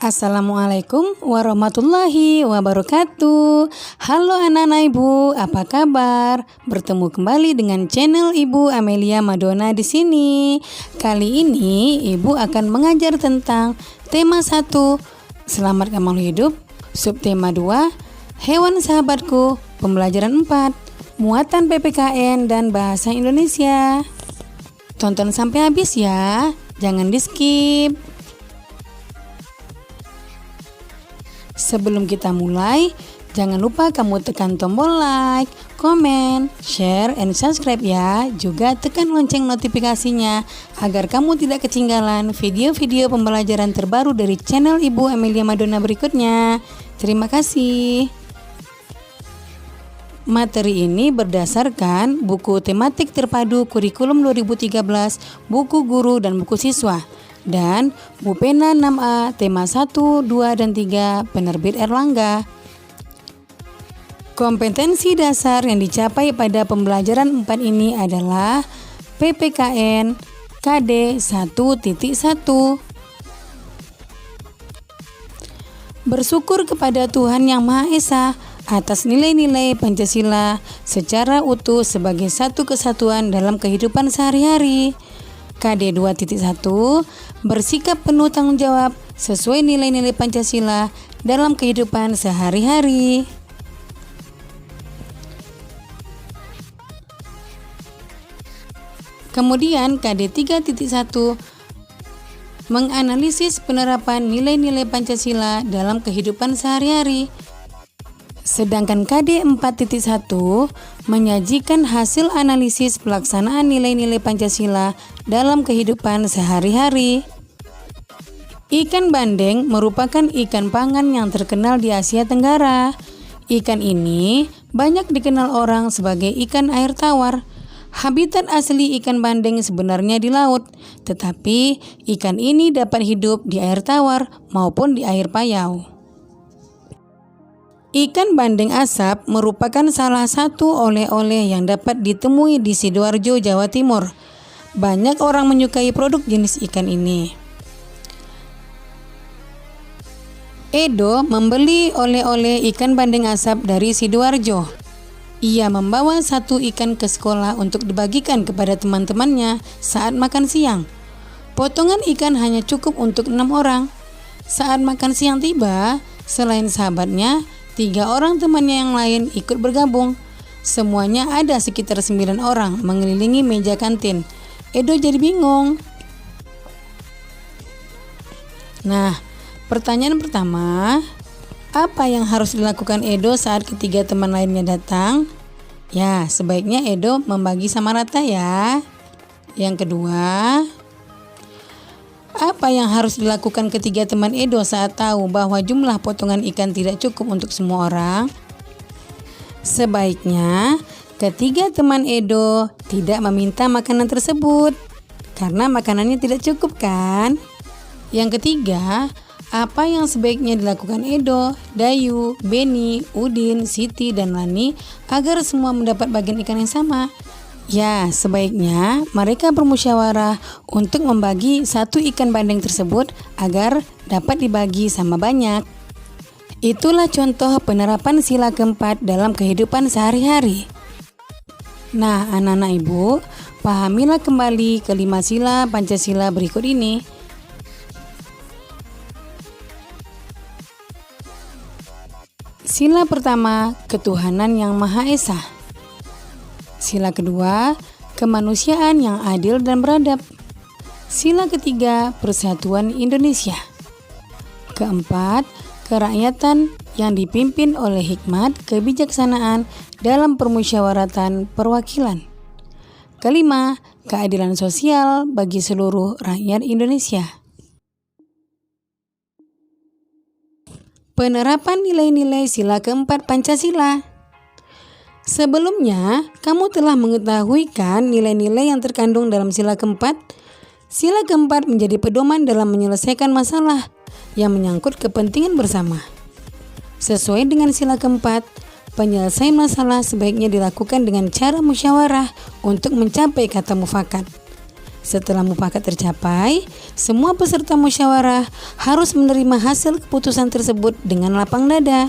Assalamualaikum warahmatullahi wabarakatuh. Halo anak-anak ibu, apa kabar? Bertemu kembali dengan channel Ibu Amelia Madonna di sini. Kali ini ibu akan mengajar tentang tema 1, selamatkan makhluk hidup, subtema 2, hewan sahabatku, pembelajaran 4, muatan PPKN dan bahasa Indonesia. Tonton sampai habis ya, jangan di skip. Sebelum kita mulai, jangan lupa kamu tekan tombol like, komen, share, and subscribe ya. Juga tekan lonceng notifikasinya agar kamu tidak ketinggalan video-video pembelajaran terbaru dari channel Ibu Amelia Madonna berikutnya. Terima kasih. Materi ini berdasarkan buku tematik terpadu kurikulum 2013, buku guru dan buku siswa. Dan Bupena 6A tema 1, 2, dan 3 penerbit Erlangga. Kompetensi dasar yang dicapai pada pembelajaran 4 ini adalah PPKN KD 1.1. Bersyukur kepada Tuhan Yang Maha Esa atas nilai-nilai Pancasila secara utuh sebagai satu kesatuan dalam kehidupan sehari-hari. KD 2.1 bersikap penuh tanggung jawab sesuai nilai-nilai Pancasila dalam kehidupan sehari-hari. Kemudian KD 3.1 menganalisis penerapan nilai-nilai Pancasila dalam kehidupan sehari-hari. Sedangkan KD 4.1 menyajikan hasil analisis pelaksanaan nilai-nilai Pancasila dalam kehidupan sehari-hari. Ikan bandeng merupakan ikan pangan yang terkenal di Asia Tenggara. Ikan ini banyak dikenal orang sebagai ikan air tawar. Habitat asli ikan bandeng sebenarnya di laut, tetapi ikan ini dapat hidup di air tawar maupun di air payau. Ikan bandeng asap merupakan salah satu oleh-oleh yang dapat ditemui di Sidoarjo, Jawa Timur. Banyak orang menyukai produk jenis ikan ini. Edo membeli oleh-oleh ikan bandeng asap dari Sidoarjo. Ia membawa satu ikan ke sekolah untuk dibagikan kepada teman-temannya saat makan siang. Potongan ikan hanya cukup untuk 6 orang. Saat makan siang tiba, selain sahabatnya, 3 orang temannya yang lain ikut bergabung. Semuanya ada sekitar 9 orang mengelilingi meja kantin. Edo jadi bingung. Nah, pertanyaan pertama, apa yang harus dilakukan Edo saat ketiga teman lainnya datang? Ya, sebaiknya Edo membagi sama rata ya. Yang kedua, apa yang harus dilakukan ketiga teman Edo saat tahu bahwa jumlah potongan ikan tidak cukup untuk semua orang? Sebaiknya ketiga teman Edo tidak meminta makanan tersebut karena makanannya tidak cukup kan? Yang ketiga, apa yang sebaiknya dilakukan Edo, Dayu, Beni, Udin, Siti, dan Lani agar semua mendapat bagian ikan yang sama? Ya, sebaiknya mereka bermusyawarah untuk membagi satu ikan bandeng tersebut agar dapat dibagi sama banyak. Itulah contoh penerapan sila keempat dalam kehidupan sehari-hari. Nah, anak-anak ibu, pahamilah kembali kelima sila Pancasila berikut ini. Sila pertama, ketuhanan yang Maha Esa. Sila kedua, kemanusiaan yang adil dan beradab. Sila ketiga, persatuan Indonesia. Keempat, kerakyatan yang dipimpin oleh hikmat kebijaksanaan dalam permusyawaratan perwakilan. Kelima, keadilan sosial bagi seluruh rakyat Indonesia. Penerapan nilai-nilai sila keempat Pancasila. Sebelumnya, kamu telah mengetahui kan nilai-nilai yang terkandung dalam sila keempat? Sila keempat menjadi pedoman dalam menyelesaikan masalah yang menyangkut kepentingan bersama. Sesuai dengan sila keempat, penyelesaian masalah sebaiknya dilakukan dengan cara musyawarah untuk mencapai kata mufakat. Setelah mufakat tercapai, semua peserta musyawarah harus menerima hasil keputusan tersebut dengan lapang dada.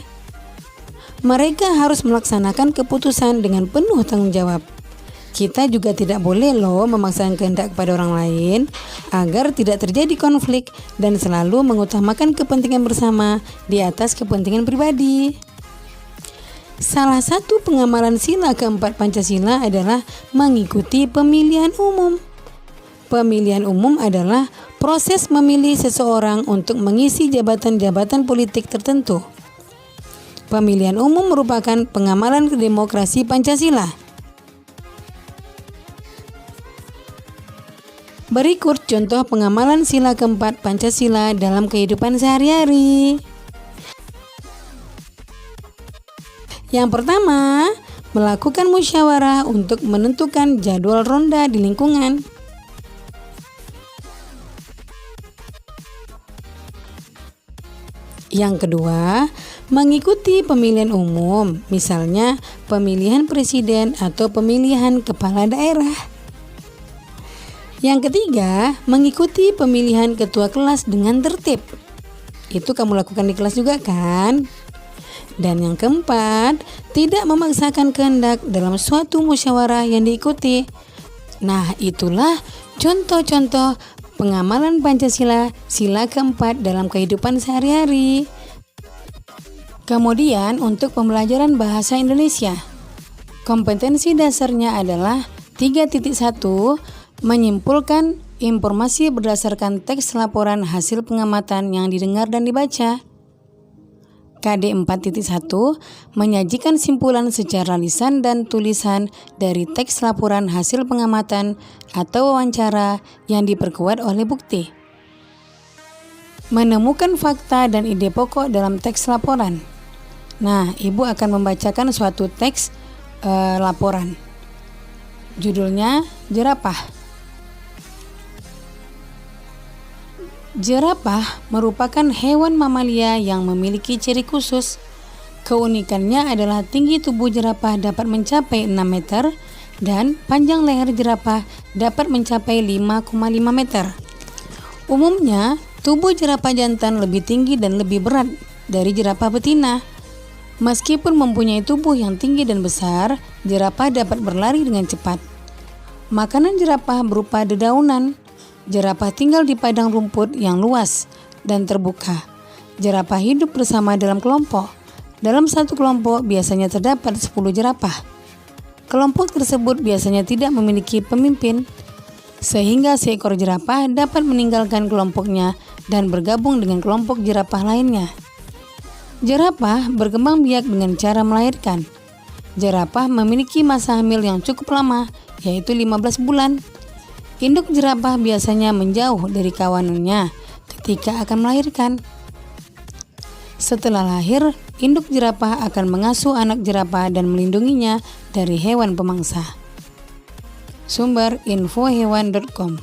Mereka harus melaksanakan keputusan dengan penuh tanggung jawab. Kita juga tidak boleh memaksakan kehendak kepada orang lain agar tidak terjadi konflik dan selalu mengutamakan kepentingan bersama di atas kepentingan pribadi. Salah satu pengamalan sila keempat Pancasila adalah mengikuti pemilihan umum. Pemilihan umum adalah proses memilih seseorang untuk mengisi jabatan-jabatan politik tertentu. Pemilihan umum merupakan pengamalan demokrasi Pancasila. Berikut contoh pengamalan sila keempat Pancasila dalam kehidupan sehari-hari. Yang pertama, melakukan musyawarah untuk menentukan jadwal ronda di lingkungan. Yang kedua, mengikuti pemilihan umum, misalnya pemilihan presiden atau pemilihan kepala daerah. Yang ketiga, mengikuti pemilihan ketua kelas dengan tertib. Itu kamu lakukan di kelas juga kan? Dan yang keempat, tidak memaksakan kehendak dalam suatu musyawarah yang diikuti. Nah, itulah contoh-contoh pengamalan Pancasila sila keempat dalam kehidupan sehari-hari. Kemudian untuk pembelajaran bahasa Indonesia, kompetensi dasarnya adalah 3.1, menyimpulkan informasi berdasarkan teks laporan hasil pengamatan yang didengar dan dibaca. KD 4.1, menyajikan simpulan secara lisan dan tulisan dari teks laporan hasil pengamatan atau wawancara yang diperkuat oleh bukti. Menemukan fakta dan ide pokok dalam teks laporan. Nah, Ibu akan membacakan suatu teks laporan. Judulnya jerapah. Jerapah merupakan hewan mamalia yang memiliki ciri khusus. Keunikannya adalah tinggi tubuh jerapah dapat mencapai 6 meter dan panjang leher jerapah dapat mencapai 5,5 meter. Umumnya, tubuh jerapah jantan lebih tinggi dan lebih berat dari jerapah betina. Meskipun mempunyai tubuh yang tinggi dan besar, jerapah dapat berlari dengan cepat. Makanan jerapah berupa dedaunan. Jerapah tinggal di padang rumput yang luas dan terbuka. Jerapah hidup bersama dalam kelompok. Dalam satu kelompok biasanya terdapat 10 jerapah. Kelompok tersebut biasanya tidak memiliki pemimpin, sehingga seekor jerapah dapat meninggalkan kelompoknya dan bergabung dengan kelompok jerapah lainnya. Jerapah berkembang biak dengan cara melahirkan. Jerapah memiliki masa hamil yang cukup lama, yaitu 15 bulan. Induk jerapah biasanya menjauh dari kawanannya ketika akan melahirkan. Setelah lahir, induk jerapah akan mengasuh anak jerapah dan melindunginya dari hewan pemangsa. Sumber infohewan.com.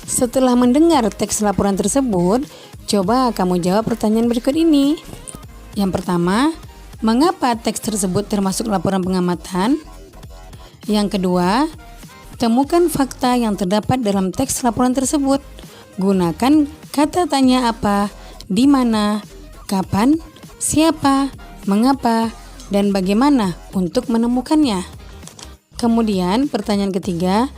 Setelah mendengar teks laporan tersebut, coba kamu jawab pertanyaan berikut ini. Yang pertama, mengapa teks tersebut termasuk laporan pengamatan? Yang kedua, temukan fakta yang terdapat dalam teks laporan tersebut. Gunakan kata tanya apa, di mana, kapan, siapa, mengapa, dan bagaimana untuk menemukannya. Kemudian pertanyaan ketiga,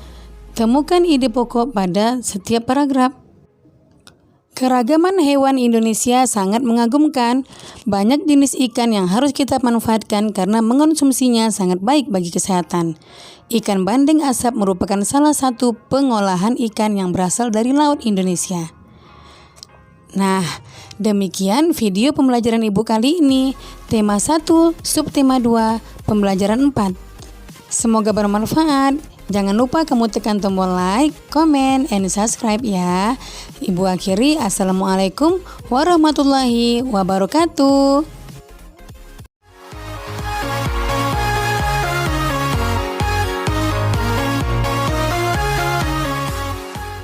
temukan ide pokok pada setiap paragraf. Keragaman hewan Indonesia sangat mengagumkan. Banyak jenis ikan yang harus kita manfaatkan karena mengonsumsinya sangat baik bagi kesehatan. Ikan bandeng asap merupakan salah satu pengolahan ikan yang berasal dari laut Indonesia. Nah, demikian video pembelajaran Ibu kali ini. Tema 1, subtema 2, pembelajaran 4. Semoga bermanfaat. Jangan lupa kamu tekan tombol like, comment, and subscribe ya. Ibu akhiri, Assalamualaikum warahmatullahi wabarakatuh.